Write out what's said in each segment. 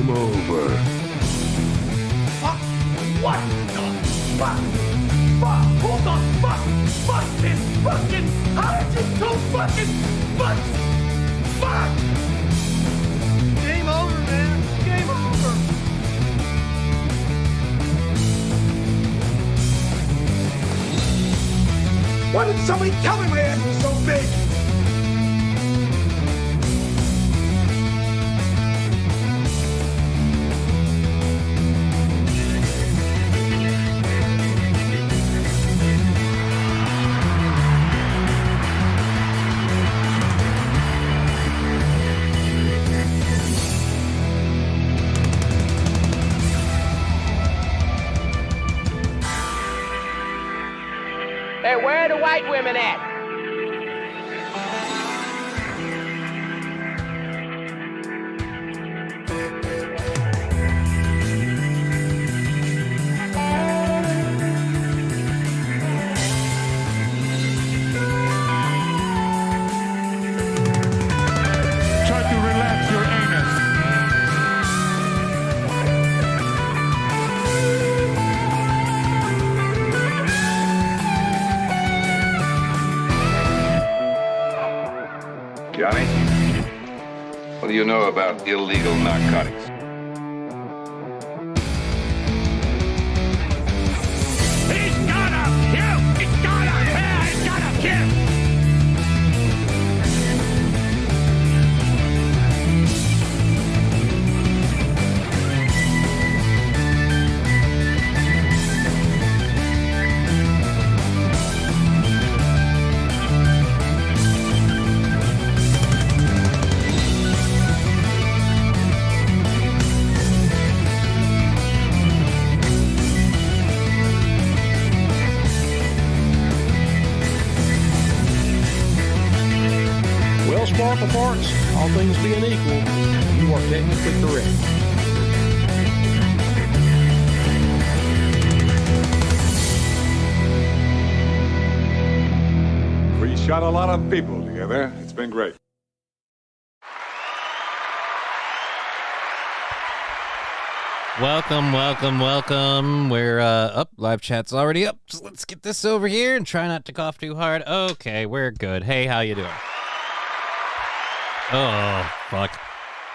Game over. Fuck! What the fuck? Fuck! Who the fuck is fucking? How did you so fucking fuck? Fuck! Game over, man. Game over. Why did somebody tell me my ass was so big? Hey, where are the white women at? Try to relax your anus. Johnny, what do you know about illegal narcotics? He's gonna kill! He's gonna kill! He's gonna kill! Well, Sparkle Parts, all things being equal, you are technically correct. We shot a lot of people together. It's been great. Welcome. We're up. Live chat's already up. So let's get this over here and try not to cough too hard. Okay, we're good. Hey, how you doing? Oh, fuck.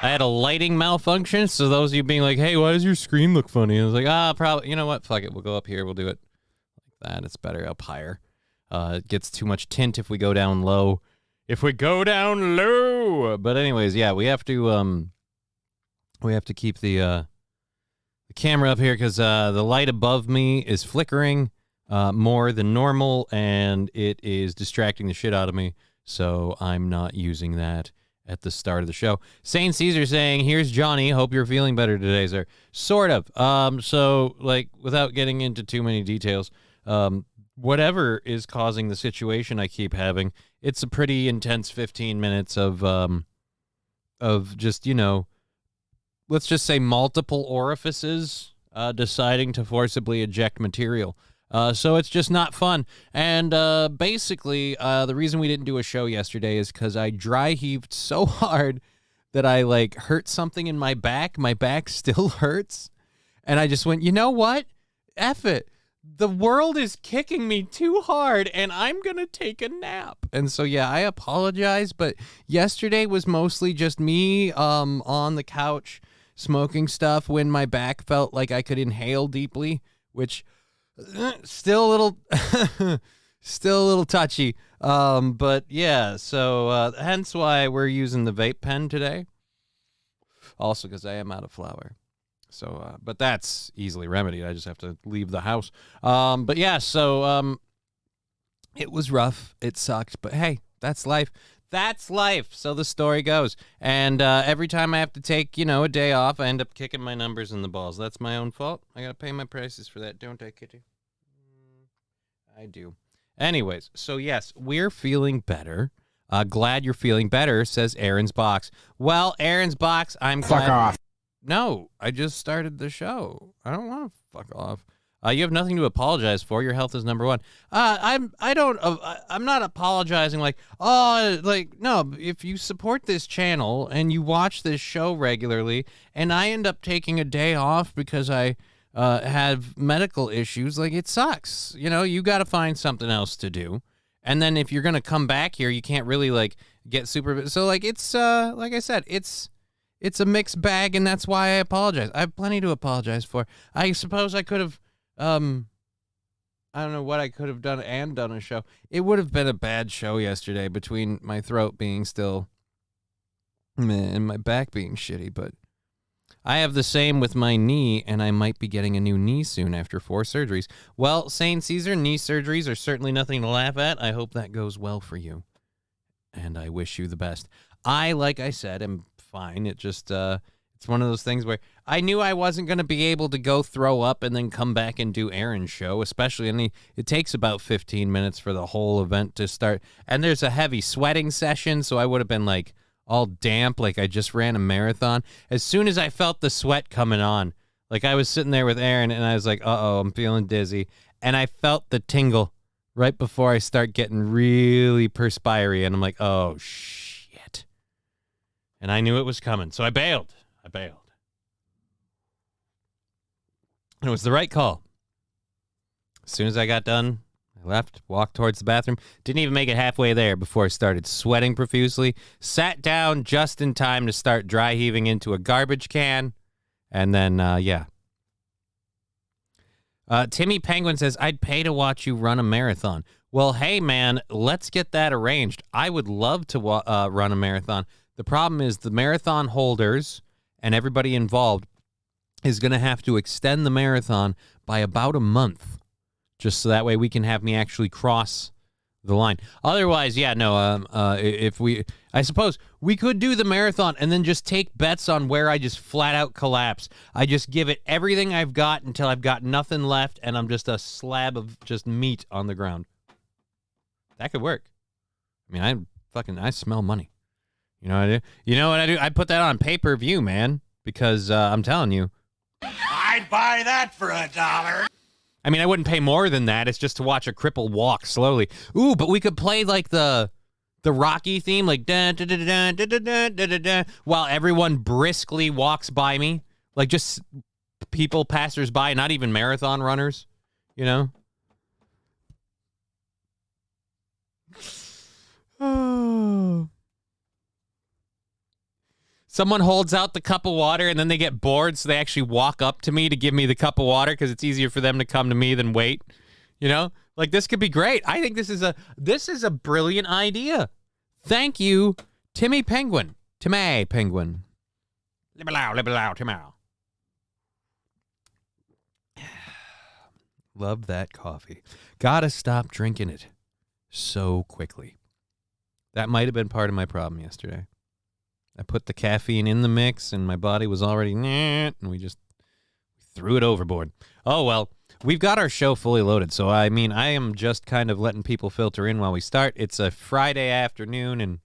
I had a lighting malfunction, so those of you being like, hey, why does your screen look funny? I was like, probably, you know what? Fuck it. We'll go up here. We'll do it like that. It's better up higher. It gets too much tint if we go down low. But anyways, yeah, we have to keep the camera up here because the light above me is flickering more than normal, and it is distracting the shit out of me, so I'm not using that at the start of the show. Saint Caesar saying, here's Johnny, hope you're feeling better today, sir. Sort of. So, like, without getting into too many details, whatever is causing the situation I keep having, it's a pretty intense 15 minutes of just, you know, let's just say multiple orifices deciding to forcibly eject material. So it's just not fun. And basically, the reason we didn't do a show yesterday is because I dry heaved so hard that I, like, hurt something in my back. My back still hurts. And I just went, you know what? F it. The world is kicking me too hard, and I'm going to take a nap. And so, yeah, I apologize, but yesterday was mostly just me on the couch smoking stuff when my back felt like I could inhale deeply, which still a little touchy. But yeah, so hence why we're using the vape pen today. Also because I am out of flour. So, but that's easily remedied. I just have to leave the house. But yeah, so it was rough. It sucked. But hey, that's life. That's life. So the story goes. And every time I have to take, a day off, I end up kicking my numbers in the balls. That's my own fault. I got to pay my prices for that, don't I, Kitty? I do. Anyways, so yes, we're feeling better. Glad you're feeling better, says Aaron's Box. Well, Aaron's Box, I'm glad. Fuck off. No, I just started the show. I don't want to fuck off. You have nothing to apologize for. Your health is number one. I'm not apologizing no, if you support this channel and you watch this show regularly and I end up taking a day off because I have medical issues, like, it sucks. You know, you got to find something else to do. And then if you're going to come back here, you can't really, like, get super. So, like, it's, like I said, it's a mixed bag, and that's why I apologize. I have plenty to apologize for. I suppose I could have, I don't know what I could have done and done a show. It would have been a bad show yesterday between my throat being still and my back being shitty, but I have the same with my knee, and I might be getting a new knee soon after 4 surgeries. Well, St. Caesar, knee surgeries are certainly nothing to laugh at. I hope that goes well for you, and I wish you the best. Like I said, am fine. It just, it's one of those things where I knew I wasn't going to be able to go throw up and then come back and do Aaron's show, especially, it takes about 15 minutes for the whole event to start. And there's a heavy sweating session, so I would have been, like, all damp, like I just ran a marathon. As soon as I felt the sweat coming on, like, I was sitting there with Aaron, and I was like, uh-oh, I'm feeling dizzy. And I felt the tingle right before I start getting really perspiry, and I'm like, oh, shit. And I knew it was coming, so I bailed. And it was the right call. As soon as I got done, I left, walked towards the bathroom. Didn't even make it halfway there before I started sweating profusely. Sat down just in time to start dry heaving into a garbage can. And then, yeah. Timmy Penguin says, I'd pay to watch you run a marathon. Well, hey, man, let's get that arranged. I would love to run a marathon. The problem is the marathon holders and everybody involved is going to have to extend the marathon by about a month, just so that way we can have me actually cross the line. Otherwise, yeah, no, I suppose we could do the marathon and then just take bets on where I just flat out collapse. I just give it everything I've got until I've got nothing left and I'm just a slab of just meat on the ground. That could work. I mean, I smell money. You know what I do? You know what I do? I put that on pay-per-view, man, because I'm telling you. I'd buy that for $1. I mean, I wouldn't pay more than that. It's just to watch a cripple walk slowly. Ooh, but we could play, like, the Rocky theme, like, dun, dun, dun, dun, dun, dun, dun, dun, dun, dun, while everyone briskly walks by me. Like, just people, passers-by, not even marathon runners, you know? Oh. Someone holds out the cup of water and then they get bored, so they actually walk up to me to give me the cup of water because it's easier for them to come to me than wait. You know, like, this could be great. I think this is a brilliant idea. Thank you, Timmy Penguin. Timmy Penguin. Timmy. Love that coffee. Gotta stop drinking it so quickly. That might have been part of my problem yesterday. I put the caffeine in the mix, and my body was already, and we just threw it overboard. Oh, well, we've got our show fully loaded, so, I mean, I am just kind of letting people filter in while we start. It's a Friday afternoon, and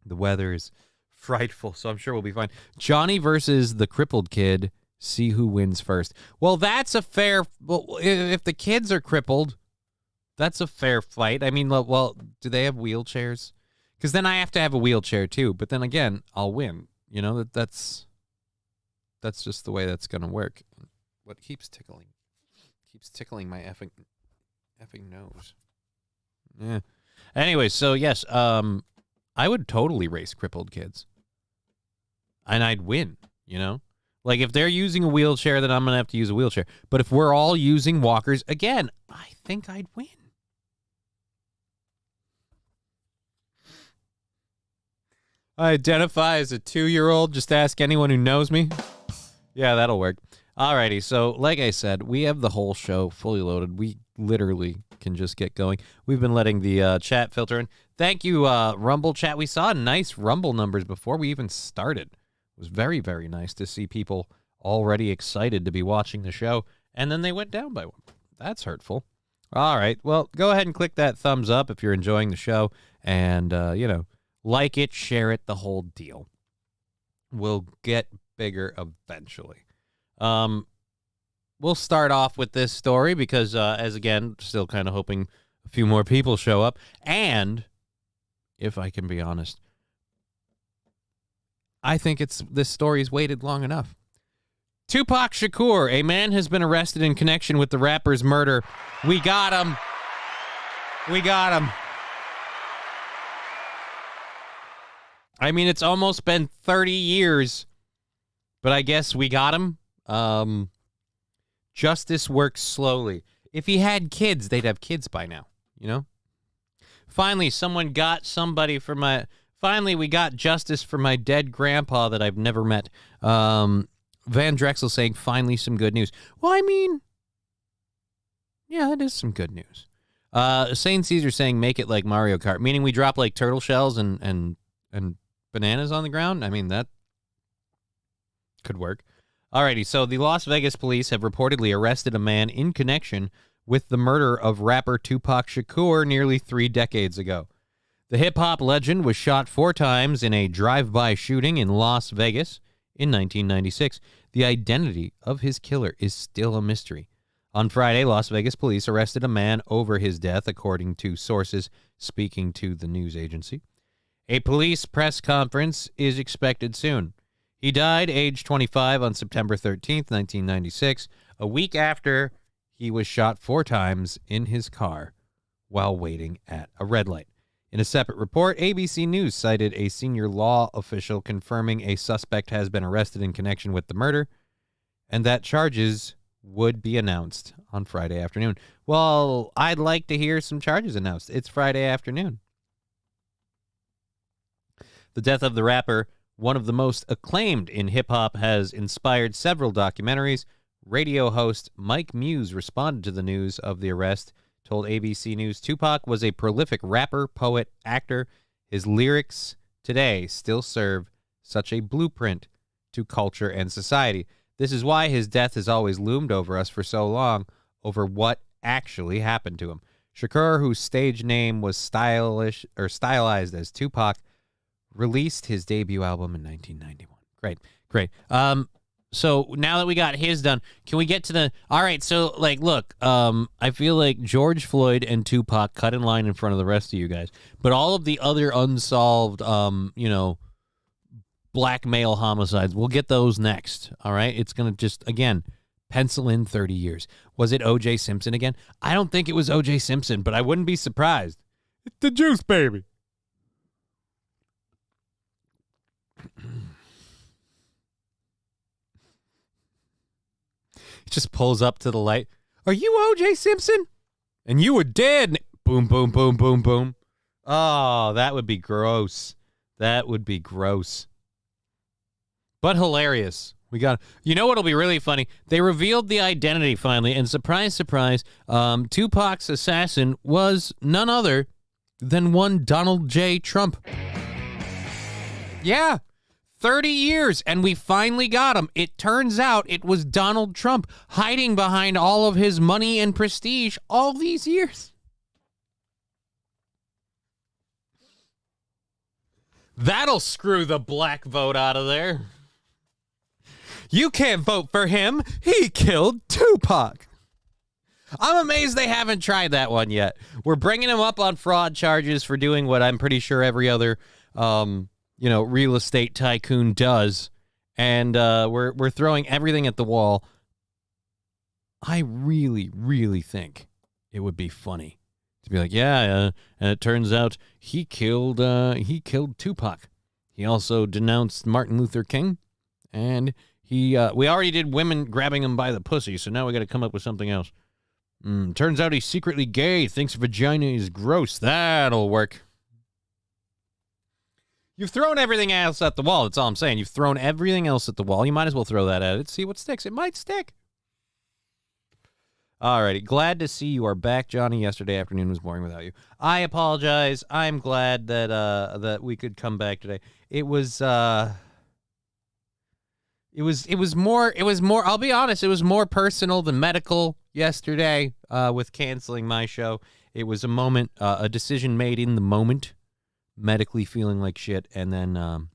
the weather is frightful, so I'm sure we'll be fine. Johnny versus the crippled kid. See who wins first. Well, that's a fair... Well, if the kids are crippled, that's a fair fight. I mean, well, do they have wheelchairs? Because then I have to have a wheelchair, too. But then again, I'll win. You know, that's just the way that's going to work. What keeps tickling? Keeps tickling my effing nose. Yeah. Anyway, so yes, I would totally race crippled kids. And I'd win, you know? Like, if they're using a wheelchair, then I'm going to have to use a wheelchair. But if we're all using walkers, again, I think I'd win. I identify as a 2-year-old. Just ask anyone who knows me. Yeah, that'll work. Alrighty, so like I said, we have the whole show fully loaded. We literally can just get going. We've been letting the chat filter in. Thank you, Rumble chat. We saw nice Rumble numbers before we even started. It was very, very nice to see people already excited to be watching the show, and then they went down by one. That's hurtful. All right, well, go ahead and click that thumbs up if you're enjoying the show, and, like it, share it, the whole deal. We'll get bigger eventually. we'll start off with this story because, as again, still kind of hoping a few more people show up. And, if I can be honest, I think this story's waited long enough. Tupac Shakur, a man has been arrested in connection with the rapper's murder. We got him. We got him. I mean, it's almost been 30 years, but I guess we got him. Justice works slowly. If he had kids, they'd have kids by now, you know? Finally, someone got somebody for my... Finally, we got justice for my dead grandpa that I've never met. Van Drexel saying, finally, some good news. Well, I mean, yeah, that is some good news. Saint Caesar saying, make it like Mario Kart, meaning we drop like turtle shells and bananas on the ground. I mean, that could work. Alrighty, so the Las Vegas police have reportedly arrested a man in connection with the murder of rapper Tupac Shakur nearly 3 decades ago. The hip-hop legend was shot 4 times in a drive-by shooting in Las Vegas in 1996. The identity of his killer is still a mystery. On Friday, Las Vegas police arrested a man over his death, according to sources speaking to the news agency. A police press conference is expected soon. He died aged 25 on September 13th, 1996, a week after he was shot 4 times in his car while waiting at a red light. In a separate report, ABC News cited a senior law official confirming a suspect has been arrested in connection with the murder and that charges would be announced on Friday afternoon. Well, I'd like to hear some charges announced. It's Friday afternoon. The death of the rapper, one of the most acclaimed in hip-hop, has inspired several documentaries. Radio host Mike Muse responded to the news of the arrest, told ABC News Tupac was a prolific rapper, poet, actor. His lyrics today still serve such a blueprint to culture and society. This is why his death has always loomed over us for so long, over what actually happened to him. Shakur, whose stage name was stylized as Tupac, released his debut album in 1991. Great. So now that we got his done, can we get to the... All right, so, look, I feel like George Floyd and Tupac cut in line in front of the rest of you guys, but all of the other unsolved, black male homicides, we'll get those next, all right? It's going to just, again, pencil in 30 years. Was it O.J. Simpson again? I don't think it was O.J. Simpson, but I wouldn't be surprised. It's the juice, baby. Just pulls up to the light. Are you O.J. Simpson? And you were dead. Boom, boom, boom, boom, boom. Oh, that would be gross. That would be gross. But hilarious. You know what'll be really funny? They revealed the identity finally, and surprise, surprise, Tupac's assassin was none other than one Donald J. Trump. Yeah. 30 years, and we finally got him. It turns out it was Donald Trump hiding behind all of his money and prestige all these years. That'll screw the black vote out of there. You can't vote for him. He killed Tupac. I'm amazed they haven't tried that one yet. We're bringing him up on fraud charges for doing what I'm pretty sure every other real estate tycoon does, and we're throwing everything at the wall. I really, really think it would be funny to be like, and it turns out he killed Tupac. He also denounced Martin Luther King, and we already did women grabbing him by the pussy, so now we got to come up with something else. Turns out he's secretly gay, thinks vagina is gross. That'll work. You've thrown everything else at the wall. That's all I'm saying. You've thrown everything else at the wall. You might as well throw that at it. See what sticks. It might stick. Alrighty. Glad to see you are back, Johnny. Yesterday afternoon was boring without you. I apologize. I'm glad that we could come back today. It was more, I'll be honest, it was more personal than medical yesterday with canceling my show. It was a decision made in the moment. Medically feeling like shit, and then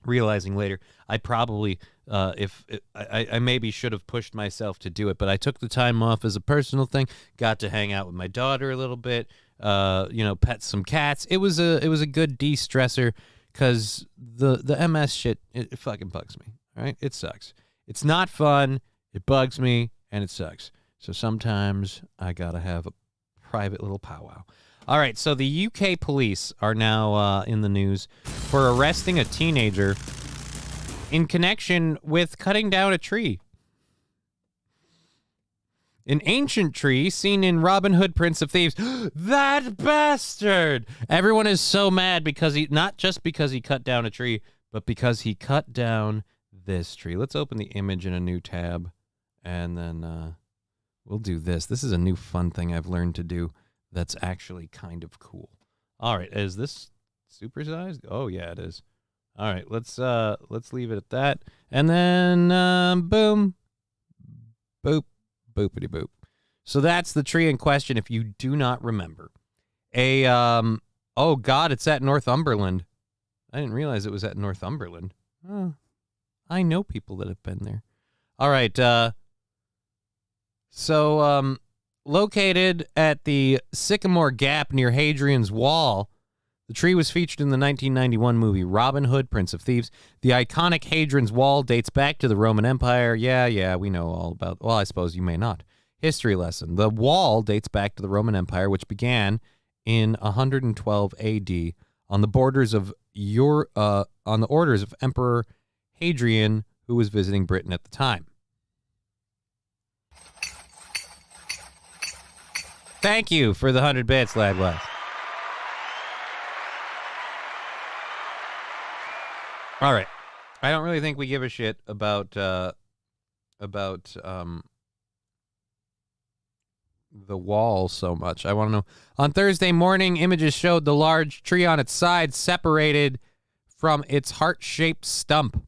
realizing later I probably I maybe should have pushed myself to do it, but I took the time off as a personal thing. Got to hang out with my daughter a little bit. Pet some cats. It was a good de-stressor because the MS shit it fucking bugs me. All right, it sucks. It's not fun. It bugs me and it sucks. So sometimes I gotta have a private little powwow. All right, so the UK police are now in the news for arresting a teenager in connection with cutting down a tree. An ancient tree seen in Robin Hood, Prince of Thieves. That bastard! Everyone is so mad because not just because he cut down a tree, but because he cut down this tree. Let's open the image in a new tab, and then we'll do this. This is a new fun thing I've learned to do that's actually kind of cool. All right, is this supersized? Oh, yeah, it is. All right, let's leave it at that. And then boom, boop, boopity boop. So that's the tree in question if you do not remember. Oh God, it's at Northumberland. I didn't realize it was at Northumberland. Oh, I know people that have been there. All right, so located at the Sycamore Gap near Hadrian's Wall, the tree was featured in the 1991 movie Robin Hood, Prince of Thieves. The iconic Hadrian's Wall dates back to the Roman Empire. Yeah, we know all about, well, I suppose you may not. History lesson. The wall dates back to the Roman Empire, which began in 112 AD on the orders of Emperor Hadrian, who was visiting Britain at the time. Thank you for the 100 bits, Ladwell. All right. I don't really think we give a shit about the wall so much. I want to know. On Thursday morning, images showed the large tree on its side separated from its heart-shaped stump.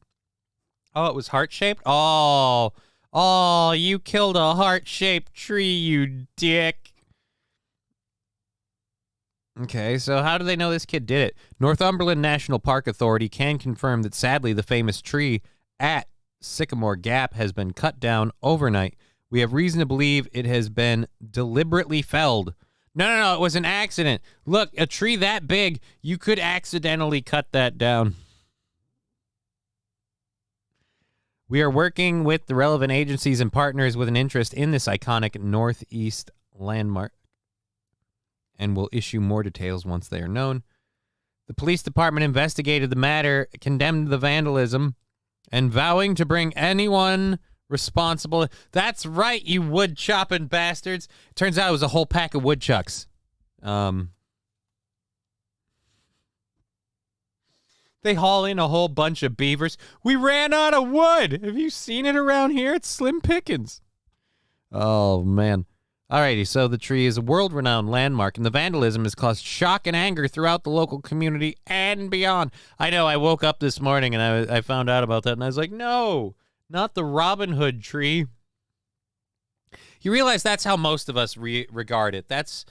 Oh, it was heart-shaped? Oh, you killed a heart-shaped tree, you dick. Okay, so how do they know this kid did it? Northumberland National Park Authority can confirm that sadly the famous tree at Sycamore Gap has been cut down overnight. We have reason to believe it has been deliberately felled. No, it was an accident. Look, a tree that big, you could accidentally cut that down. We are working with the relevant agencies and partners with an interest in this iconic Northeast landmark, and will issue more details once they are known. The police department investigated the matter, condemned the vandalism, and vowing to bring anyone responsible. That's right, you wood-chopping bastards. Turns out it was a whole pack of woodchucks. They haul in a whole bunch of beavers. We ran out of wood. Have you seen it around here? It's slim pickings. Oh, man. Alrighty, so the tree is a world-renowned landmark, and the vandalism has caused shock and anger throughout the local community and beyond. I know, I woke up this morning and I found out about that, and I was like, no, not the Robin Hood tree. You realize that's how most of us regard it. That's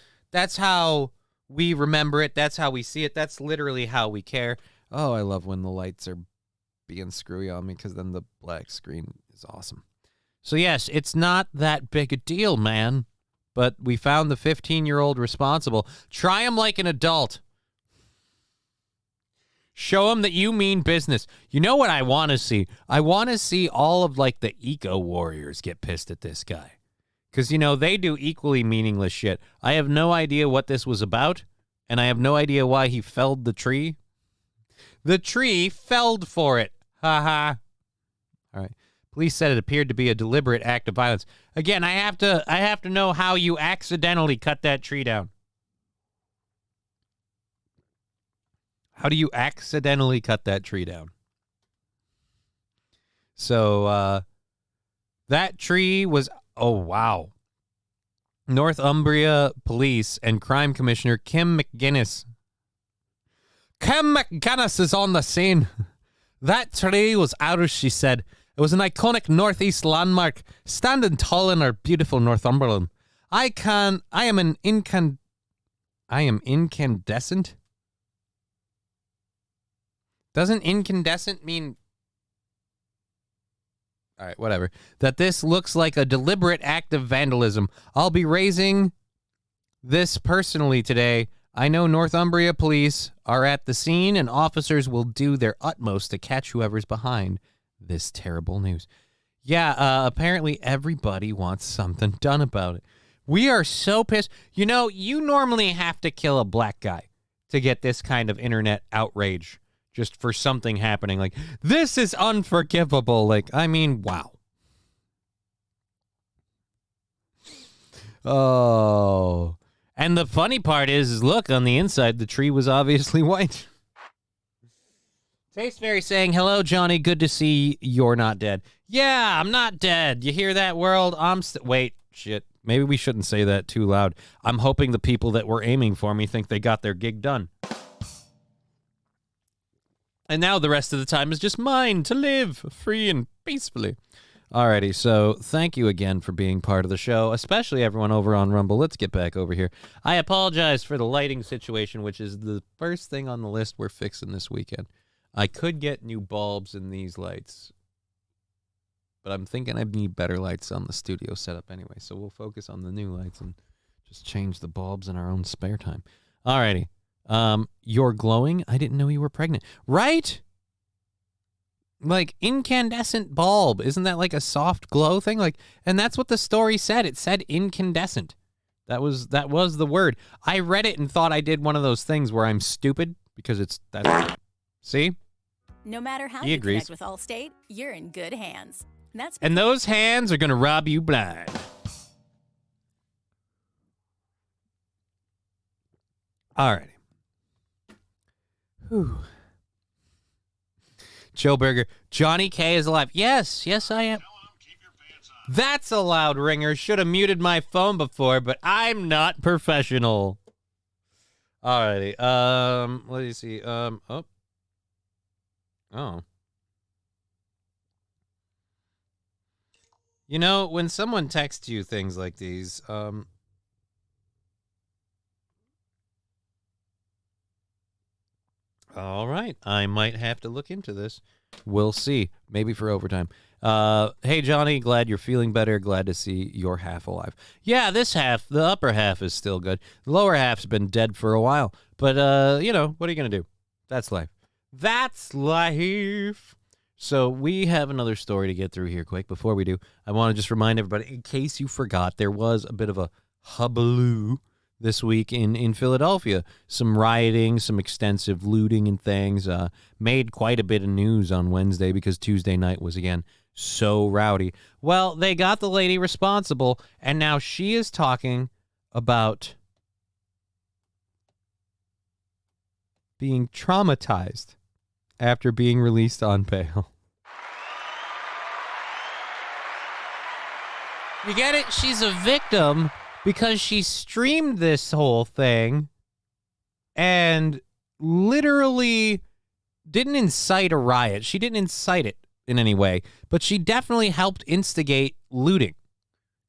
how we remember it. That's how we see it. That's literally how we care. Oh, I love when the lights are being screwy on me because then the black screen is awesome. So, yes, it's not that big a deal, man. But we found the 15-year-old responsible. Try him like an adult. Show him that you mean business. You know what I want to see? I want to see all of, like, the eco-warriors get pissed at this guy. Because, you know, they do equally meaningless shit. I have no idea what this was about, and I have no idea why he felled the tree. The tree felled for it. Ha-ha. All right. Police said it appeared to be a deliberate act of violence. Again, I have to know how you accidentally cut that tree down. How do you accidentally cut that tree down? So, that tree was, oh, wow. Northumbria Police and Crime Commissioner Kim McGuinness. Kim McGuinness is on the scene. That tree was ours, she said. It was an iconic Northeast landmark, standing tall in our beautiful Northumberland. I am incandescent? Doesn't incandescent mean All right, whatever. That this looks like a deliberate act of vandalism. I'll be raising this personally today. I know Northumbria police are at the scene, and officers will do their utmost to catch whoever's behind this terrible news. Yeah, apparently everybody wants something done about it. We are so pissed. You know, you normally have to kill a black guy to get this kind of internet outrage just for something happening. Like, this is unforgivable. Like, I mean, wow. Oh. And the funny part is look, on the inside, the tree was obviously white. Taste Fairy saying, hello, Johnny. Good to see you're not dead. Yeah, I'm not dead. You hear that, world? Wait, shit. Maybe we shouldn't say that too loud. I'm hoping the people that were aiming for me think they got their gig done. And now the rest of the time is just mine to live free and peacefully. Alrighty, so thank you again for being part of the show, especially everyone over on Rumble. Let's get back over here. I apologize for the lighting situation, which is the first thing on the list we're fixing this weekend. I could get new bulbs in these lights, but I'm thinking I need better lights on the studio setup anyway, so we'll focus on the new lights and just change the bulbs in our own spare time. Alrighty. You're glowing? I didn't know you were pregnant. Right? Like, incandescent bulb. Isn't that like a soft glow thing? Like, and that's what the story said. It said incandescent. That was the word. I read it and thought I did one of those things where I'm stupid because that's see? No matter how He you agrees. connect with Allstate, you're in good hands. And those hands are going to rob you blind. All right. Whew. Joe Berger, Johnny K is alive. Yes, I am. That's a loud ringer. Should have muted my phone before, but I'm not professional. Alrighty. Let me see. Oh. You know, when someone texts you things like these, all right, I might have to look into this. We'll see. Maybe for overtime. Hey, Johnny, glad you're feeling better. Glad to see you're half alive. Yeah, this half, the upper half is still good. The lower half's been dead for a while. But, you know, what are you going to do? That's life. That's life. So we have another story to get through here quick. Before we do, I want to just remind everybody, in case you forgot, there was a bit of a hubbub this week in Philadelphia. Some rioting, some extensive looting and things. Made quite a bit of news on Wednesday because Tuesday night was, again, so rowdy. Well, they got the lady responsible, and now she is talking about being traumatized after being released on bail. You get it? She's a victim because she streamed this whole thing and literally didn't incite a riot. She didn't incite it in any way, but she definitely helped instigate looting.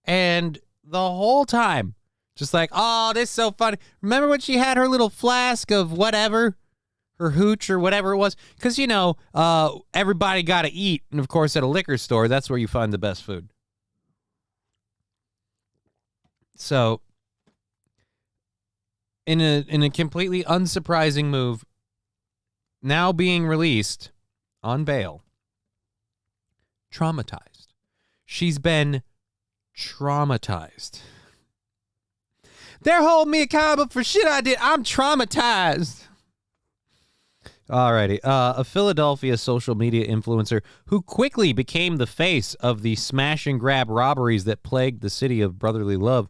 And the whole time, just like, oh, this is so funny. Remember when she had her little flask of whatever? Her hooch or whatever it was? Because, you know, everybody got to eat. And, of course, at a liquor store, that's where you find the best food. So, in a completely unsurprising move, now being released on bail, traumatized. She's been traumatized. They're holding me accountable for shit I did. I'm traumatized. Alrighty. A Philadelphia social media influencer who quickly became the face of the smash and grab robberies that plagued the city of brotherly love.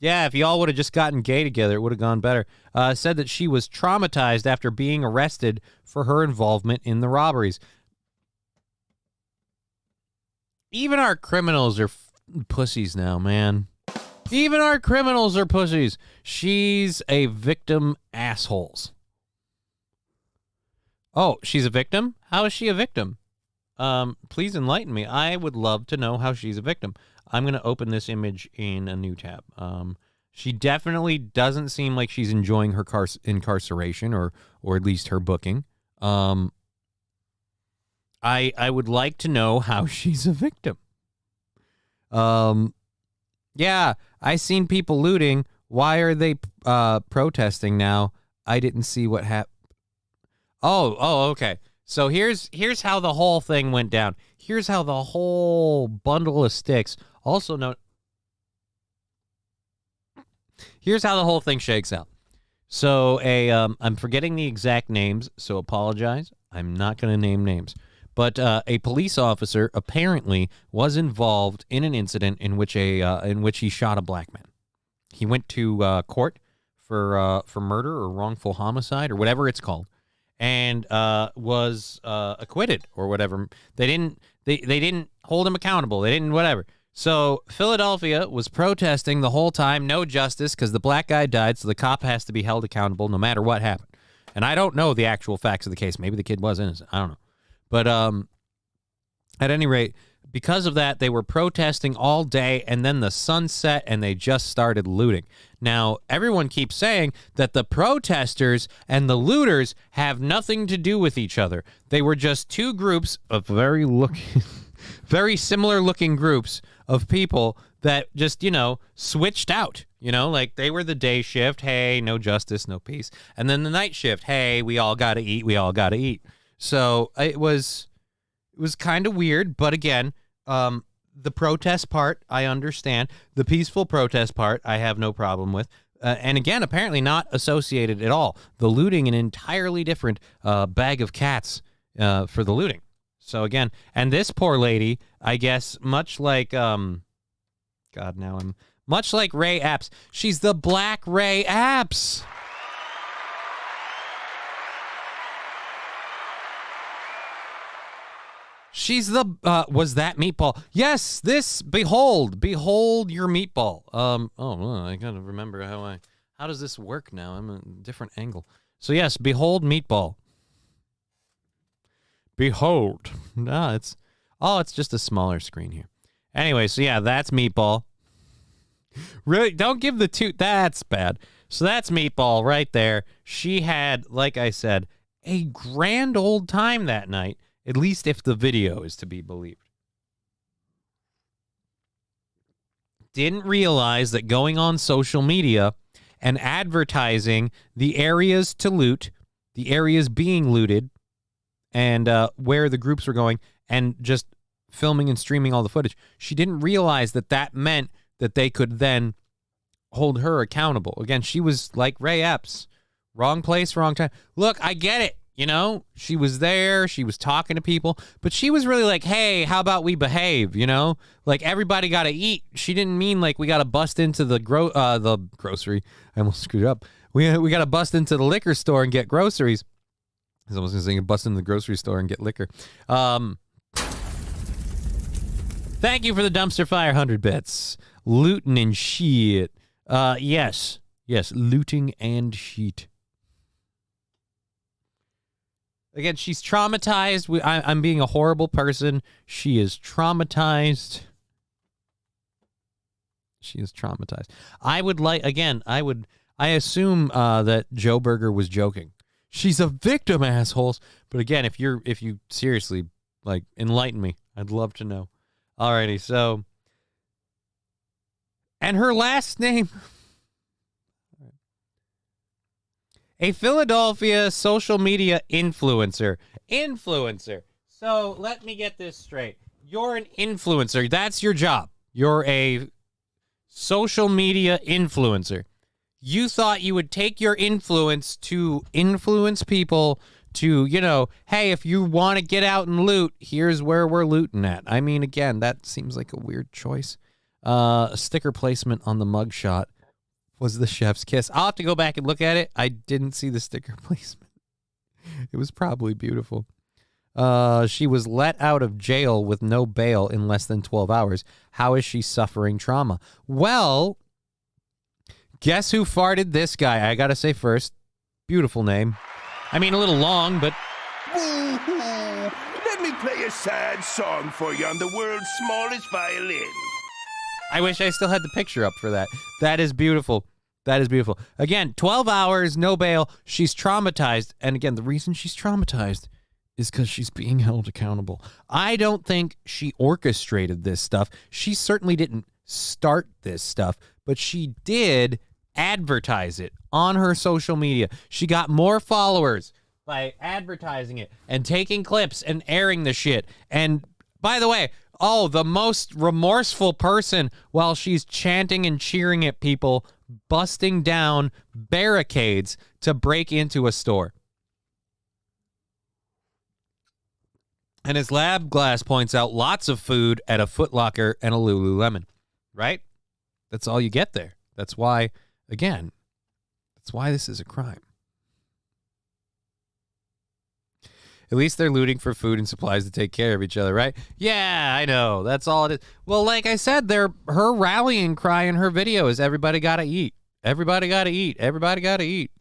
Yeah, if y'all would have just gotten gay together, it would have gone better. Said that she was traumatized after being arrested for her involvement in the robberies. Even our criminals are pussies now, man. Even our criminals are pussies. She's a victim assholes. Oh, she's a victim? How is she a victim? Please enlighten me. I would love to know how she's a victim. I'm going to open this image in a new tab. She definitely doesn't seem like she's enjoying her incarceration or at least her booking. I would like to know how she's a victim. Yeah, I seen people looting. Why are they protesting now? I didn't see what happened. Oh, okay. So here's how the whole thing went down. Here's how the whole bundle of sticks, also known. Here's how the whole thing shakes out. So I'm forgetting the exact names, so apologize. I'm not going to name names. But a police officer apparently was involved in an incident in which he shot a black man. He went to court for murder or wrongful homicide or whatever it's called, and was acquitted or whatever. They didn't hold him accountable. They didn't whatever. So Philadelphia was protesting the whole time, no justice, because the black guy died, so the cop has to be held accountable no matter what happened. And I don't know the actual facts of the case. Maybe the kid was innocent. I don't know. But at any rate, because of that, they were protesting all day, and then the sun set, and they just started looting. Now, everyone keeps saying that the protesters and the looters have nothing to do with each other. They were just two groups of very similar-looking groups of people that just, switched out. Like they were the day shift, hey, no justice, no peace. And then the night shift, hey, we all got to eat. So it was kind of weird, but again, the protest part, I understand. The peaceful protest part, I have no problem with. And again, apparently not associated at all. The looting, an entirely different bag of cats for the looting. So again, and this poor lady, I guess, much like Ray Epps, she's the Black Ray Epps. She's the, was that Meatball? Yes, behold your Meatball. I gotta remember how does this work now? I'm a different angle. So yes, behold Meatball. Behold. It's just a smaller screen here. Anyway, so yeah, that's Meatball. Really, don't give the two, that's bad. So that's Meatball right there. She had, like I said, a grand old time that night. At least if the video is to be believed. Didn't realize that going on social media and advertising the areas to loot, the areas being looted, and where the groups were going, and just filming and streaming all the footage, she didn't realize that meant that they could then hold her accountable. Again, she was like Ray Epps. Wrong place, wrong time. Look, I get it. She was there, she was talking to people, but she was really like, hey, how about we behave, Like, everybody got to eat. She didn't mean like we got to bust into the grocery. I almost screwed up. We got to bust into the liquor store and get groceries. I was almost going to say bust into the grocery store and get liquor. Thank you for the dumpster fire 100 bits. Looting and shit. Yes, looting and shit. Again, she's traumatized. I'm being a horrible person. She is traumatized. I assume that Joe Berger was joking. She's a victim, assholes. But again, if you seriously, enlighten me, I'd love to know. Alrighty, so. And her last name. A Philadelphia social media influencer. So let me get this straight. You're an influencer. That's your job. You're a social media influencer. You thought you would take your influence to influence people to, hey, if you want to get out and loot, here's where we're looting at. I mean, again, that seems like a weird choice. Sticker placement on the mugshot was the chef's kiss. I'll have to go back and look at it. I didn't see the sticker placement. It was probably beautiful. She was let out of jail with no bail in less than 12 hours. How is she suffering trauma? Well, guess who farted this guy? I gotta say first, beautiful name. I mean, a little long, but... Woo-hoo. Let me play a sad song for you on the world's smallest violin. I wish I still had the picture up for that. That is beautiful. Again, 12 hours, no bail. She's traumatized. And again, the reason she's traumatized is because she's being held accountable. I don't think she orchestrated this stuff. She certainly didn't start this stuff, but she did advertise it on her social media. She got more followers by advertising it and taking clips and airing the shit. And by the way, the most remorseful person while she's chanting and cheering at people, busting down barricades to break into a store. And as Lab Glass points out, lots of food at a Foot Locker and a Lululemon, right? That's all you get there. That's why, again, that's why this is a crime. At least they're looting for food and supplies to take care of each other, right? Yeah, I know. That's all it is. Well, like I said, her rallying cry in her video is everybody got to eat. Everybody got to eat. Everybody got to eat.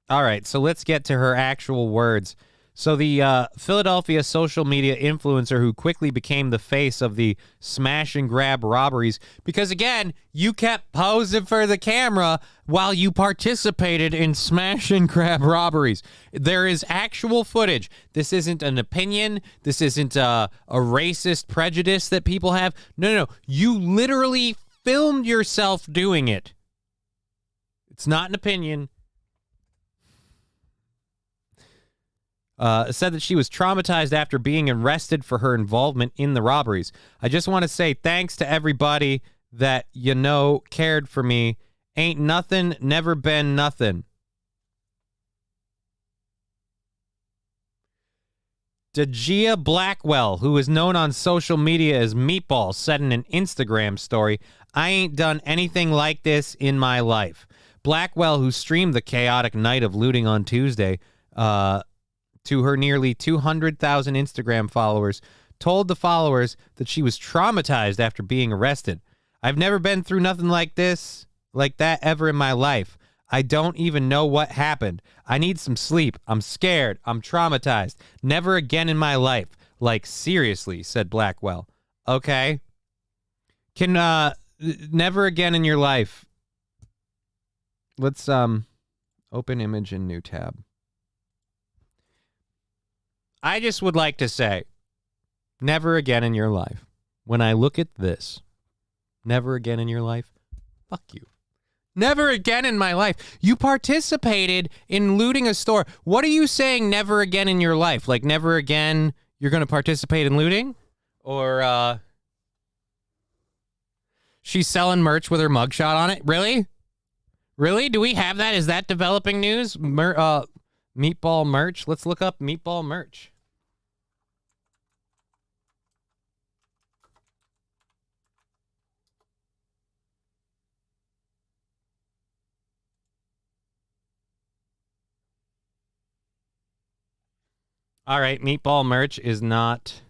All right, so let's get to her actual words. So the Philadelphia social media influencer who quickly became the face of the smash and grab robberies, because again, you kept posing for the camera while you participated in smash and grab robberies. There is actual footage. This isn't an opinion. This isn't a racist prejudice that people have. No. You literally filmed yourself doing it. It's not an opinion. Said that she was traumatized after being arrested for her involvement in the robberies. I just want to say thanks to everybody that cared for me. Ain't nothing, never been nothing. Dejia Blackwell, who is known on social media as Meatball, said in an Instagram story, I ain't done anything like this in my life. Blackwell, who streamed the chaotic night of looting on Tuesday, to her nearly 200,000 Instagram followers, told the followers that she was traumatized after being arrested. I've never been through nothing like that ever in my life. I don't even know what happened. I need some sleep. I'm scared. I'm traumatized. Never again in my life. Like, seriously, said Blackwell. Okay. Can, never again in your life. Let's, open image in new tab. I just would like to say, never again in your life. When I look at this, never again in your life, fuck you. Never again in my life. You participated in looting a store. What are you saying never again in your life? Like never again you're going to participate in looting? Or she's selling merch with her mugshot on it? Really? Really? Do we have that? Is that developing news? Meatball merch? Let's look up Meatball merch. All right, Meatball merch is not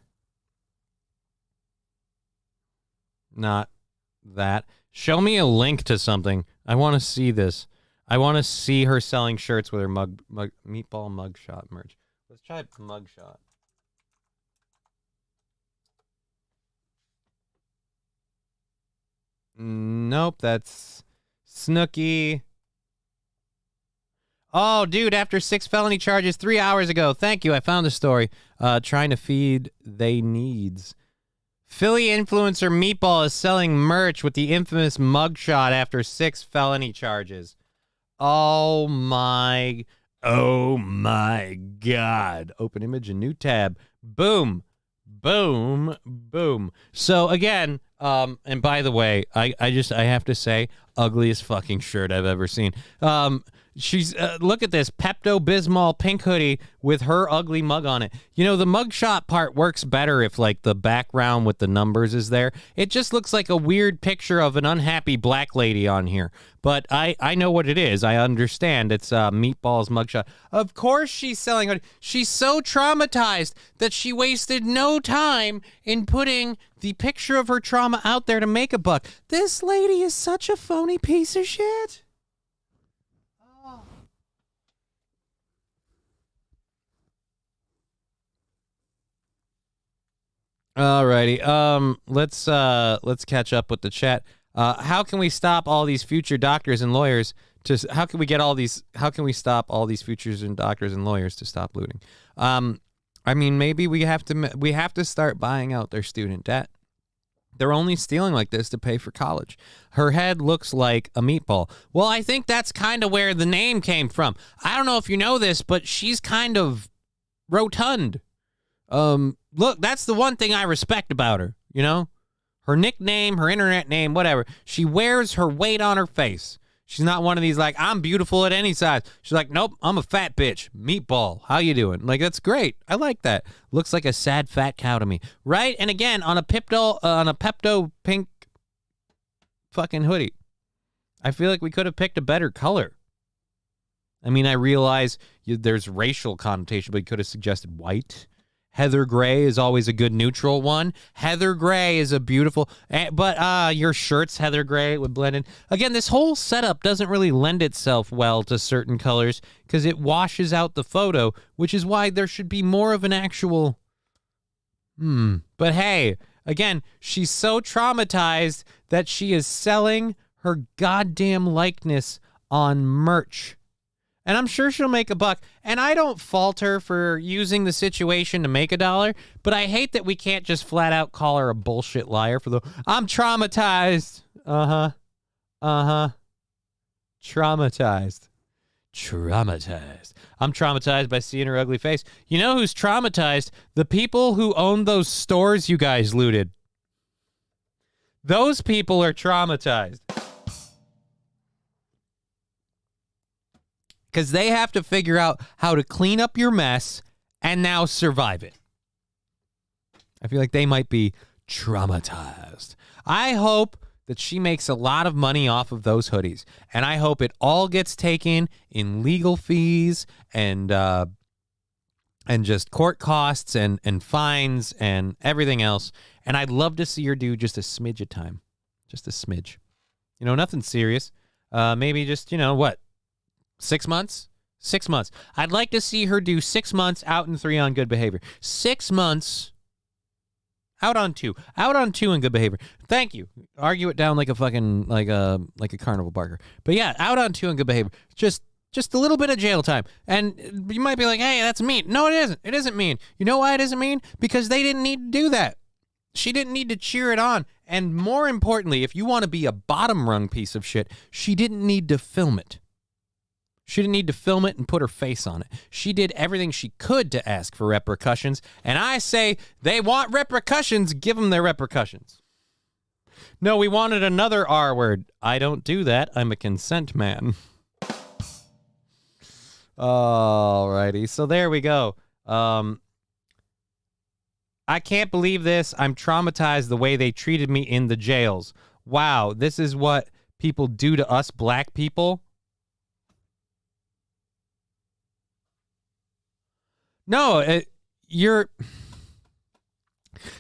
that. Show me a link to something. I want to see this. I want to see her selling shirts with her Meatball mugshot merch. Let's try mugshot. Nope, that's Snooki. Oh, dude, after 6 felony charges 3 hours ago. Thank you. I found the story. Trying to feed they needs. Philly influencer Meatball is selling merch with the infamous mugshot after 6 felony charges. Oh my God. Open image, a new tab. Boom. Boom. Boom. So again, and by the way, I have to say, ugliest fucking shirt I've ever seen. She's look at this Pepto-Bismol pink hoodie with her ugly mug on it. You know, the mugshot part works better if like the background with the numbers is there. It just looks like a weird picture of an unhappy black lady on here. But I know what it is. I understand. It's Meatball's mugshot. Of course she's selling it. She's so traumatized that she wasted no time in putting the picture of her trauma out there to make a buck. This lady is such a phony piece of shit. Alrighty. Let's catch up with the chat. How can we stop all these future doctors and lawyers how can we get all these? How can we stop all these futures and doctors and lawyers to stop looting? I mean, maybe we have to start buying out their student debt. They're only stealing like this to pay for college. Her head looks like a meatball. Well, I think that's kind of where the name came from. I don't know if you know this, but she's kind of rotund. Look, that's the one thing I respect about her, you know? Her nickname, her internet name, whatever. She wears her weight on her face. She's not one of these like, I'm beautiful at any size. She's like, nope, I'm a fat bitch. Meatball. How you doing? Like, that's great. I like that. Looks like a sad fat cow to me. Right? And again, on a Pepto pink fucking hoodie. I feel like we could have picked a better color. I mean, I realize there's racial connotation, but you could have suggested white. Heather gray is always a good neutral one. Heather gray is a beautiful, but your shirt's heather gray. It would blend in. Again, this whole setup doesn't really lend itself well to certain colors because it washes out the photo, which is why there should be more of an actual, But hey, again, she's so traumatized that she is selling her goddamn likeness on merch. And I'm sure she'll make a buck. And I don't fault her for using the situation to make $1, but I hate that we can't just flat out call her a bullshit liar for I'm traumatized. Traumatized. I'm traumatized by seeing her ugly face. You know who's traumatized? The people who own those stores you guys looted. Those people are traumatized. Because they have to figure out how to clean up your mess and now survive it. I feel like they might be traumatized. I hope that she makes a lot of money off of those hoodies. And I hope it all gets taken in legal fees and just court costs and fines and everything else. And I'd love to see her do just a smidge of time. Just a smidge. You know, nothing serious. Maybe just, 6 months? 6 months. I'd like to see her do 6 months out and 3 on good behavior. 6 months out on 2. Out on 2 in good behavior. Thank you. Argue it down like a fucking like a carnival barker. But yeah, out on 2 in good behavior. Just a little bit of jail time. And you might be like, hey, that's mean. No, it isn't. It isn't mean. You know why it isn't mean? Because they didn't need to do that. She didn't need to cheer it on. And more importantly, if you want to be a bottom rung piece of shit, she didn't need to film it. She didn't need to film it and put her face on it. She did everything she could to ask for repercussions. And I say they want repercussions. Give them their repercussions. No, we wanted another R word. I don't do that. I'm a consent man. Alrighty. So there we go. I can't believe this. I'm traumatized the way they treated me in the jails. Wow. This is what people do to us black people. No,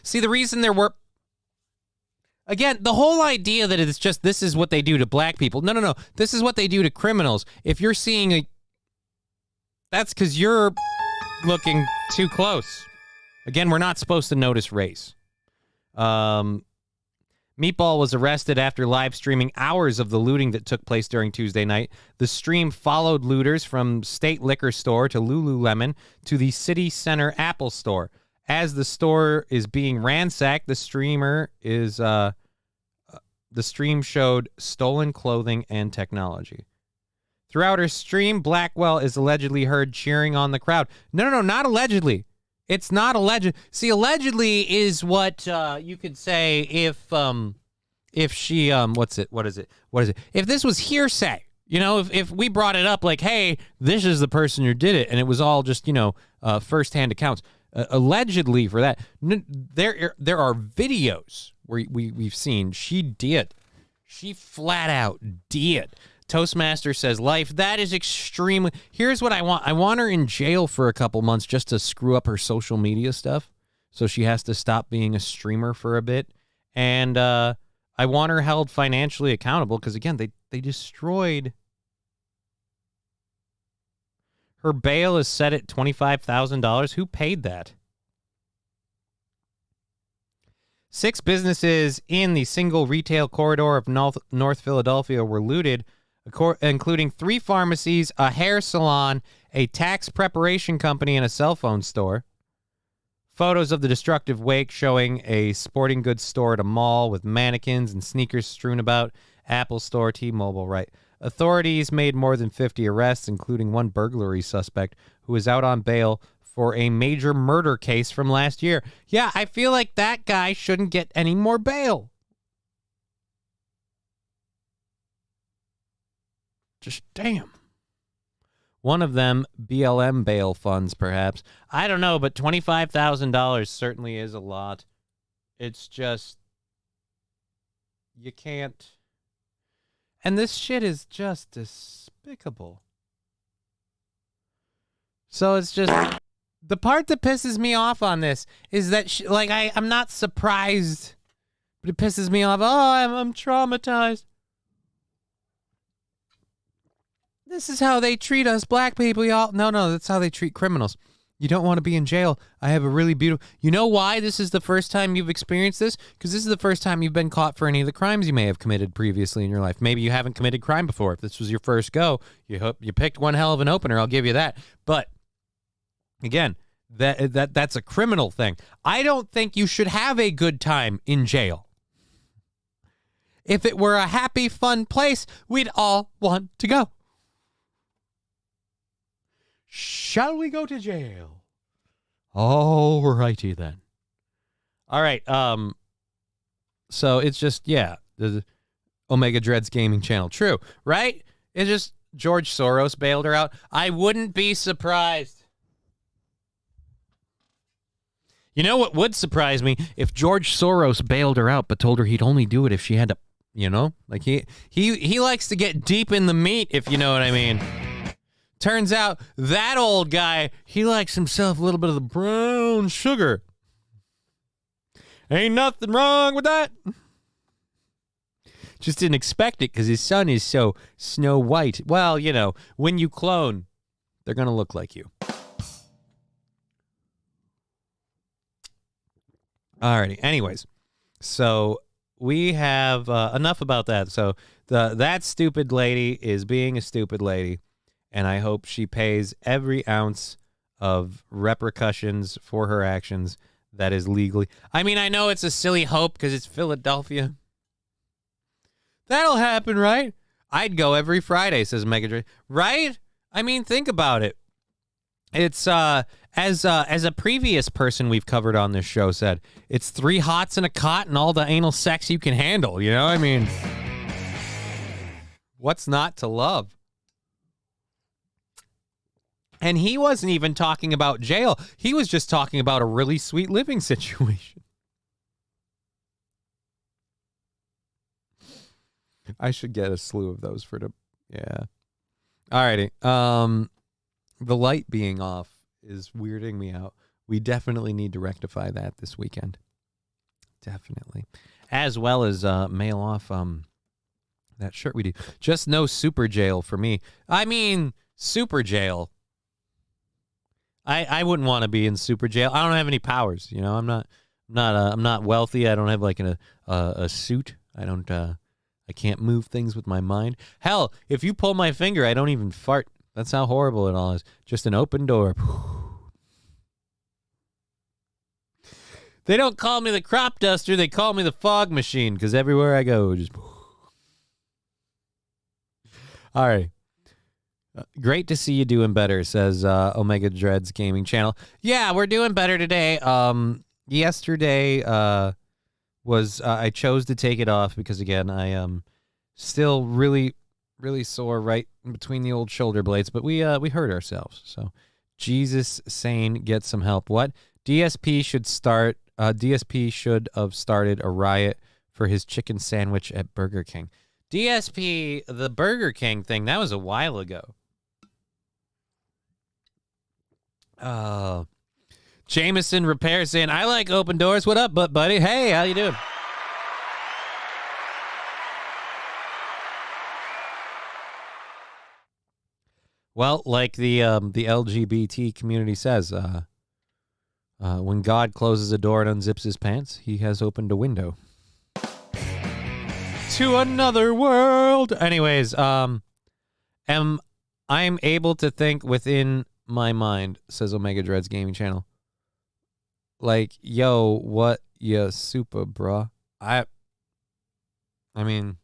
see, the reason there were, again, the whole idea that it's just this is what they do to black people. No. This is what they do to criminals. If you're seeing that's because you're looking too close. Again, we're not supposed to notice race. Meatball was arrested after live streaming hours of the looting that took place during Tuesday night. The stream followed looters from State Liquor Store to Lululemon to the City Center Apple Store. As the store is being ransacked, the stream showed stolen clothing and technology. Throughout her stream, Blackwell is allegedly heard cheering on the crowd. No, not allegedly. It's not alleged. See, allegedly is what you could say if she what is it? If this was hearsay, if we brought it up like, hey, this is the person who did it, and it was all just firsthand accounts. Allegedly for that, there are videos where we've seen she flat out did. Toastmaster says, life, that is extremely... Here's what I want. I want her in jail for a couple months just to screw up her social media stuff. So she has to stop being a streamer for a bit. And I want her held financially accountable because, again, they destroyed... Her bail is set at $25,000. Who paid that? 6 businesses in the single retail corridor of North Philadelphia were looted including 3 pharmacies, a hair salon, a tax preparation company, and a cell phone store. Photos of the destructive wake showing a sporting goods store at a mall with mannequins and sneakers strewn about. Apple Store, T-Mobile, right. Authorities made more than 50 arrests, including one burglary suspect who is out on bail for a major murder case from last year. Yeah, I feel like that guy shouldn't get any more bail. Just damn. One of them, BLM bail funds, perhaps. I don't know, but $25,000 certainly is a lot. It's just, you can't. And this shit is just despicable. So it's just, the part that pisses me off on this is that, I'm not surprised, but it pisses me off. Oh, I'm traumatized. This is how they treat us black people, y'all. No, that's how they treat criminals. You don't want to be in jail. I have a really beautiful... You know why this is the first time you've experienced this? Because this is the first time you've been caught for any of the crimes you may have committed previously in your life. Maybe you haven't committed crime before. If this was your first go, you picked one hell of an opener. I'll give you that. But, again, that's a criminal thing. I don't think you should have a good time in jail. If it were a happy, fun place, we'd all want to go. Shall we go to jail? All righty then. All right. So it's just, the Omega Dreads Gaming Channel. True, right? It's just George Soros bailed her out. I wouldn't be surprised. You know what would surprise me? If George Soros bailed her out but told her he'd only do it if she had to, like he likes to get deep in the meat, if you know what I mean. Turns out that old guy, he likes himself a little bit of the brown sugar. Ain't nothing wrong with that. Just didn't expect it because his son is so Snow White. Well, when you clone, they're going to look like you. Alrighty. Anyways, so we have enough about that. So that stupid lady is being a stupid lady. And I hope she pays every ounce of repercussions for her actions that is legally. I mean, I know it's a silly hope because it's Philadelphia. That'll happen, right? I'd go every Friday, says Megadre. Right? I mean, think about it. It's as a previous person we've covered on this show said, it's 3 hots and a cot and all the anal sex you can handle. I mean, what's not to love? And he wasn't even talking about jail. He was just talking about a really sweet living situation. I should get a slew of those yeah. Alrighty. The light being off is weirding me out. We definitely need to rectify that this weekend. Definitely. As well as mail off that shirt we do. Just no super jail for me. I mean, super jail. I wouldn't want to be in super jail. I don't have any powers, I'm not wealthy. I don't have like a suit. I can't move things with my mind. Hell, if you pull my finger, I don't even fart. That's how horrible it all is. Just an open door. They don't call me the crop duster. They call me the fog machine because everywhere I go, just. All right. Great to see you doing better, says Omega Dreads Gaming Channel. Yeah, we're doing better today. Yesterday was I chose to take it off because, again, I am still really, really sore right between the old shoulder blades, but we hurt ourselves. So Jesus sane, get some help. What? DSP should have started a riot for his chicken sandwich at Burger King. DSP, the Burger King thing, that was a while ago. Jameson Repair saying, I like open doors. What up, buddy? Hey, how you doing? Well, like the LGBT community says, when God closes a door and unzips his pants, he has opened a window to another world. Anyways, I'm able to think within my mind, says Omega Dreads Gaming Channel. Like, yo, what ya super, bruh? I mean,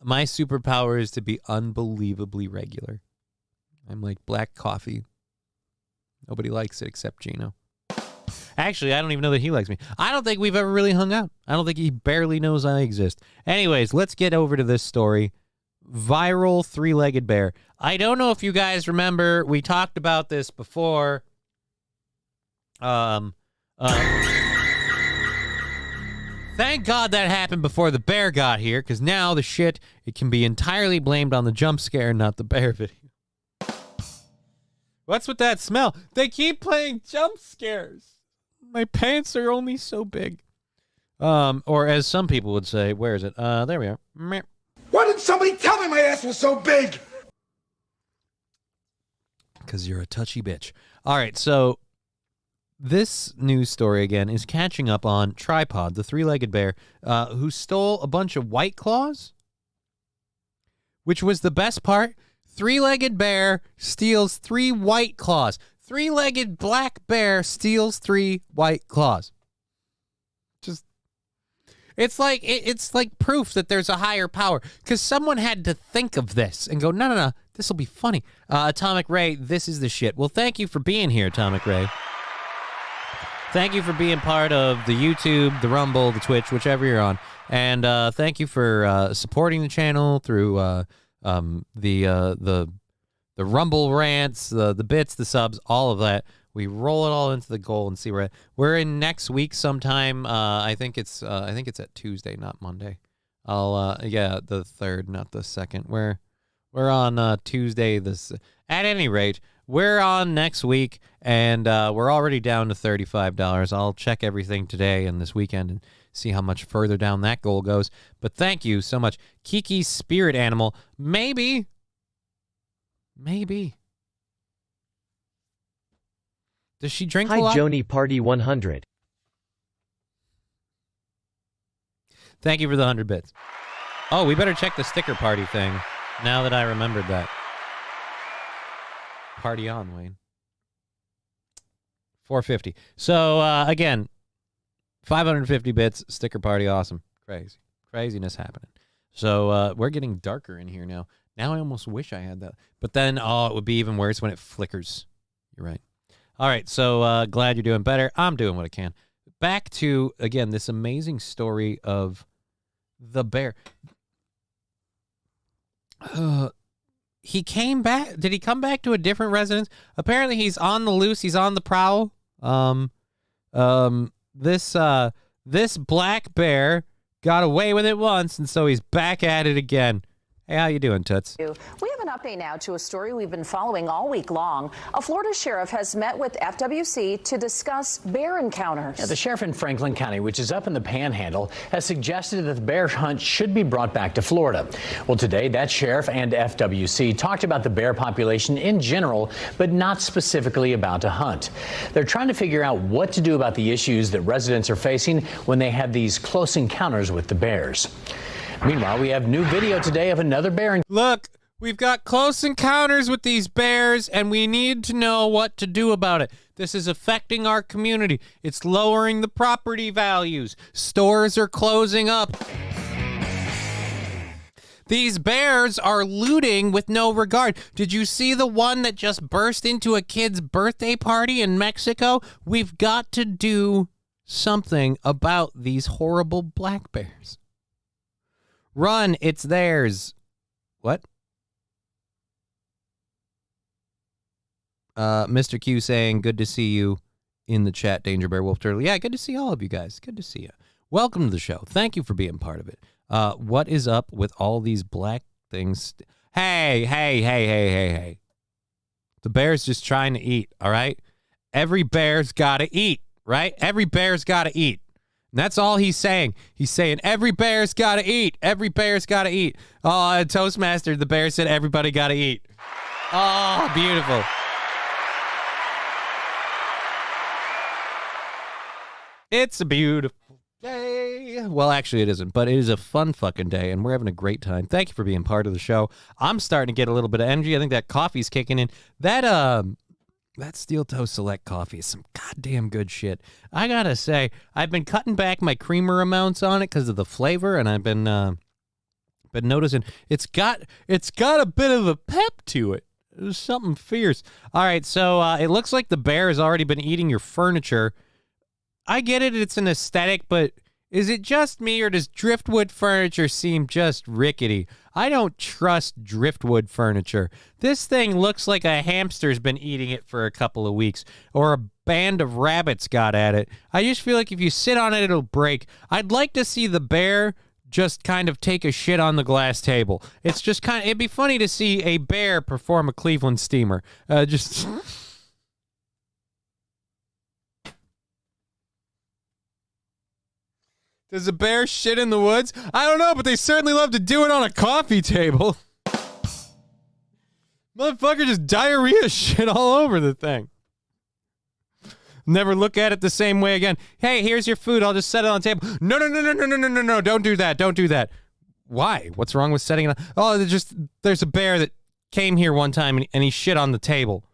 my superpower is to be unbelievably regular. I'm like black coffee. Nobody likes it except Gino. Actually, I don't even know that he likes me. I don't think we've ever really hung out. I don't think he barely knows I exist. Anyways, let's get over to this story. Viral three-legged bear. I don't know if you guys remember, we talked about this before. Thank God that happened before the bear got here, because now the shit, it can be entirely blamed on the jump scare, not the bear video. What's with that smell? They keep playing jump scares. My pants are only so big. Or as some people would say, where is it? There we are. Meh. Why didn't somebody tell me my ass was so big? Because you're a touchy bitch. All right, so this news story, again, is catching up on Tripod, the three-legged bear, who stole a bunch of White Claws, which was the best part. Three-legged bear steals 3 White Claws. Three-legged black bear steals 3 White Claws. Just, it's like proof that there's a higher power, because someone had to think of this and go, no, this will be funny. Atomic Ray, this is the shit. Well, thank you for being here, Atomic Ray. Thank you for being part of the YouTube, the Rumble, the Twitch, whichever you're on. And thank you for supporting the channel through the Rumble rants, the bits, the subs, all of that. We roll it all into the goal and see where we're in next week sometime. I think it's at Tuesday, not Monday. The 3rd, not the 2nd. We're on Tuesday. At any rate, we're on next week, and we're already down to $35. I'll check everything today and this weekend and see how much further down that goal goes. But thank you so much. Kiki's spirit animal. Maybe. Does she drink a lot? Hi, Joni Party 100. Thank you for the 100 bits. Oh, we better check the sticker party thing now that I remembered that. Party on, Wayne. 450. So, again, 550 bits, sticker party, awesome. Craziness happening. So, we're getting darker in here now. Now I almost wish I had that. But then, it would be even worse when it flickers. You're right. All right, so glad you're doing better. I'm doing what I can. Back to, again, this amazing story of the bear. He came back. Did he come back to a different residence? Apparently, he's on the loose. He's on the prowl. This black bear got away with it once, and so he's back at it again. Hey, how you doing, Toots? We have an update now to a story we've been following all week long. A Florida sheriff has met with FWC to discuss bear encounters. The sheriff in Franklin County, which is up in the Panhandle, has suggested that the bear hunt should be brought back to Florida. Well, today, that sheriff and FWC talked about the bear population in general, but not specifically about a hunt. They're trying to figure out what to do about the issues that residents are facing when they have these close encounters with the bears. Meanwhile, we have new video today of another bear. Look, we've got close encounters with these bears, and we need to know what to do about it. This is affecting our community. It's lowering the property values. Stores are closing up. These bears are looting with no regard. Did you see the one that just burst into a kid's birthday party in Mexico? We've got to do something about these horrible black bears. Run, it's theirs. What? Mr. Q saying, good to see you in the chat, Danger Bear Wolf Turtle. Yeah, good to see all of you guys. Good to see you. Welcome to the show. Thank you for being part of it. What is up with all these black things? Hey. The bear's just trying to eat, all right? Every bear's got to eat, right? Every bear's got to eat. And that's all he's saying. He's saying, every bear's got to eat. Every bear's got to eat. Oh, Toastmaster, the bear said everybody got to eat. Oh, beautiful. It's a beautiful day day. Well, actually, it isn't, but it is a fun fucking day, and we're having a great time. Thank you for being part of the show. I'm starting to get a little bit of energy. I think that coffee's kicking in. That Steel Toe Select coffee is some goddamn good shit. I gotta say, I've been cutting back my creamer amounts on it because of the flavor, and I've been noticing it's got a bit of a pep to it. There's something fierce. All right, so it looks like the bear has already been eating your furniture. I get it, it's an aesthetic, but is it just me, or does driftwood furniture seem just rickety? I don't trust driftwood furniture. This thing looks like a hamster's been eating it for a couple of weeks, or a band of rabbits got at it. I just feel like if you sit on it, it'll break. I'd like to see the bear just kind of take a shit on the glass table. It's just it'd be funny to see a bear perform a Cleveland steamer. Does a bear shit in the woods? I don't know, but they certainly love to do it on a coffee table. Motherfucker just diarrhea shit all over the thing. Never look at it the same way again. Hey, here's your food. I'll just set it on the table. No. Don't do that. Don't do that. Why? What's wrong with setting it on? Oh, there's a bear that came here one time and he shit on the table.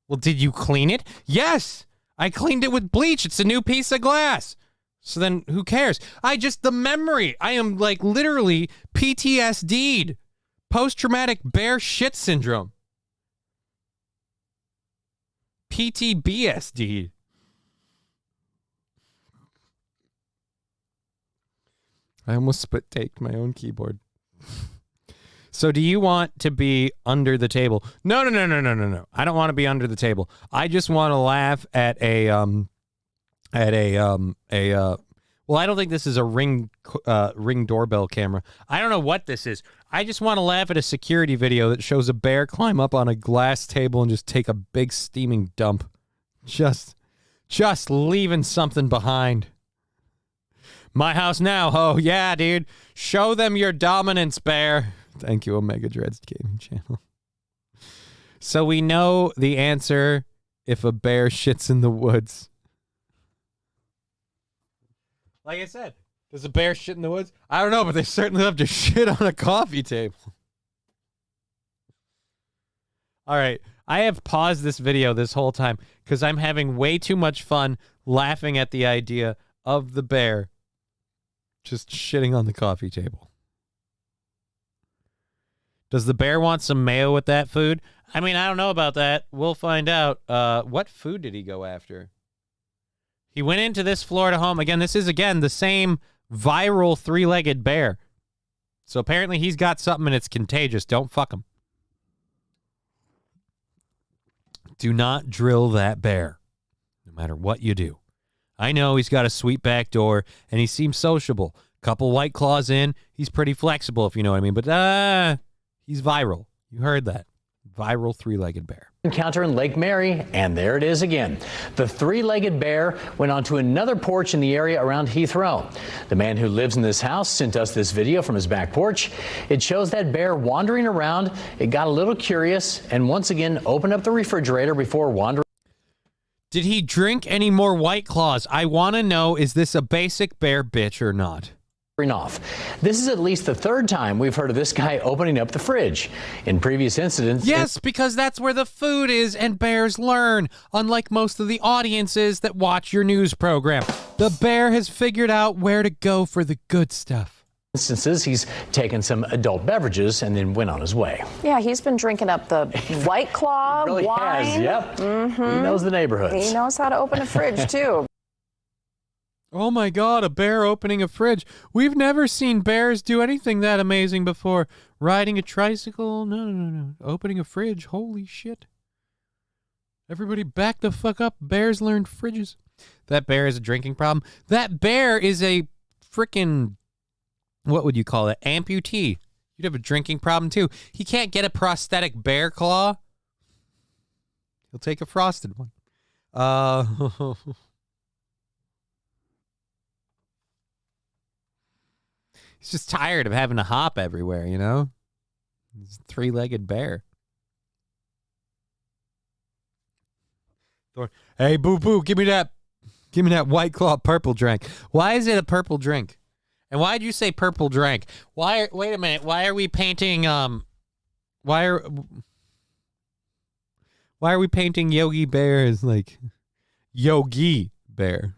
Well, did you clean it? Yes. I cleaned it with bleach. It's a new piece of glass. So then who cares? The memory. I am like literally PTSD'd. Post-traumatic bear shit syndrome. PTBSD. I almost spit-taked my own keyboard. So do you want to be under the table? No. I don't want to be under the table. I just want to laugh at well, I don't think this is a ring doorbell camera. I don't know what this is. I just want to laugh at a security video that shows a bear climb up on a glass table and just take a big steaming dump. Just leaving something behind. My house now. Oh, yeah, dude. Show them your dominance, bear. Thank you, Omega Dreads Gaming Channel. So we know the answer if a bear shits in the woods. Like I said, does a bear shit in the woods? I don't know, but they certainly love to shit on a coffee table. All right. I have paused this video this whole time because I'm having way too much fun laughing at the idea of the bear just shitting on the coffee table. Does the bear want some mayo with that food? I mean, I don't know about that. We'll find out. What food did he go after? He went into this Florida home. Again, this is, the same viral three-legged bear. So apparently he's got something and it's contagious. Don't fuck him. Do not drill that bear, no matter what you do. I know he's got a sweet back door, and he seems sociable. Couple White Claws in, he's pretty flexible, if you know what I mean. But he's viral. You heard that. Viral three-legged bear. Encounter in Lake Mary, and there it is again. The three-legged bear went onto another porch in the area around Heathrow. The man who lives in this house sent us this video from his back porch. It shows that bear wandering around. It got a little curious and once again opened up the refrigerator before wandering. Did he drink any more White Claws? I want to know, is this a basic bear bitch or not? Off. This is at least the third time we've heard of this guy opening up the fridge. In previous incidents... Yes, because that's where the food is and bears learn, unlike most of the audiences that watch your news program. The bear has figured out where to go for the good stuff. Instances, he's taken some adult beverages and then went on his way. Yeah, he's been drinking up the White Claw, really wine. Has, yep. Mm-hmm. He knows the neighborhoods. He knows how to open a fridge, too. Oh my God, a bear opening a fridge. We've never seen bears do anything that amazing before. Riding a tricycle? No. Opening a fridge? Holy shit. Everybody back the fuck up. Bears learned fridges. That bear has a drinking problem. That bear is a freaking, what would you call it? Amputee. You'd have a drinking problem too. He can't get a prosthetic bear claw. He'll take a frosted one. He's just tired of having to hop everywhere, you know? He's a three-legged bear. Hey, boo-boo, give me that White Claw purple drink. Why is it a purple drink? And why'd you say purple drank? Wait a minute. Why are we painting why are we painting Yogi Bear as like Yogi Bear?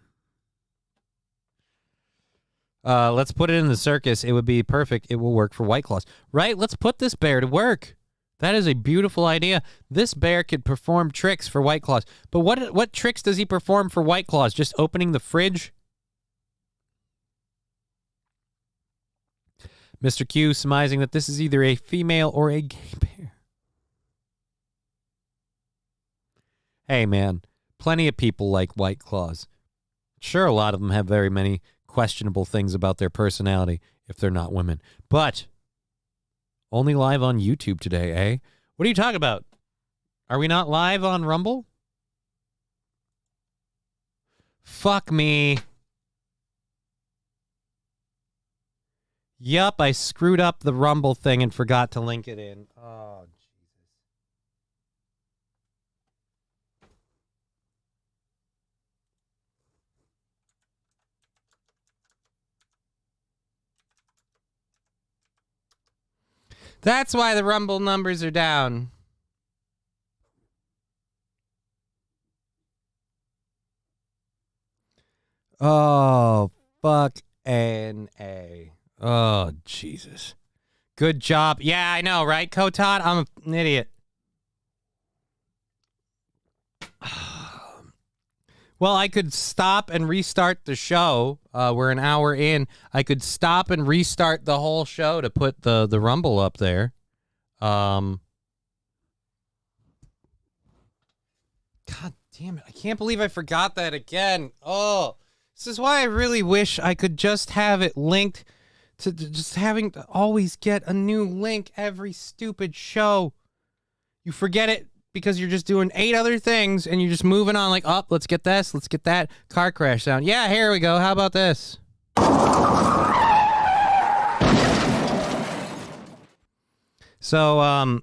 Let's put it in the circus. It would be perfect. It will work for White Claws. Right? Let's put this bear to work. That is a beautiful idea. This bear could perform tricks for White Claws. But what tricks does he perform for White Claws? Just opening the fridge? Mr. Q surmising that this is either a female or a gay bear. Hey, man. Plenty of people like White Claws. Sure, a lot of them have very many questionable things about their personality if they're not women. But only live on YouTube today, eh? What are you talking about? Are we not live on Rumble? Fuck me. Yup, I screwed up the Rumble thing and forgot to link it in. Oh, Jesus. That's why the Rumble numbers are down. Oh, fuck N-A. Oh, Jesus. Good job. Yeah, I know, right, Kotat? I'm an idiot. Well, I could stop and restart the show. We're an hour in. I could stop and restart the whole show to put the Rumble up there. God damn it. I can't believe I forgot that again. Oh, this is why I really wish I could just have it linked to just having to always get a new link every stupid show. You forget it because you're just doing 8 other things and you're just moving on like, oh, let's get this, let's get that. Car crash sound. Yeah, here we go. How about this? So, all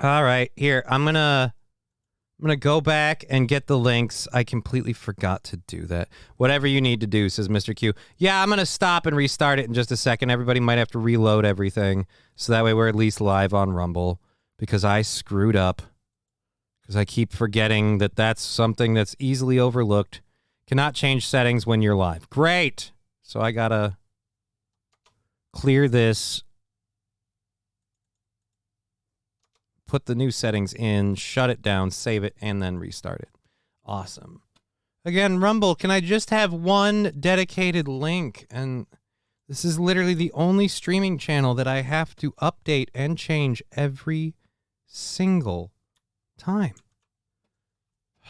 right, here, I'm gonna go back and get the links. I completely forgot to do that. Whatever you need to do, says Mr. Q. Yeah, I'm gonna stop and restart it in just a second. Everybody might have to reload everything, so that way we're at least live on Rumble. Because I screwed up. Because I keep forgetting that that's something that's easily overlooked. Cannot change settings when you're live. Great! So I gotta clear this. Put the new settings in. Shut it down. Save it. And then restart it. Awesome. Again, Rumble, can I just have one dedicated link? And this is literally the only streaming channel that I have to update and change every single time.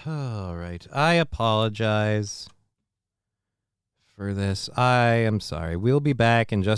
All right. I apologize for this. I am sorry. We'll be back in just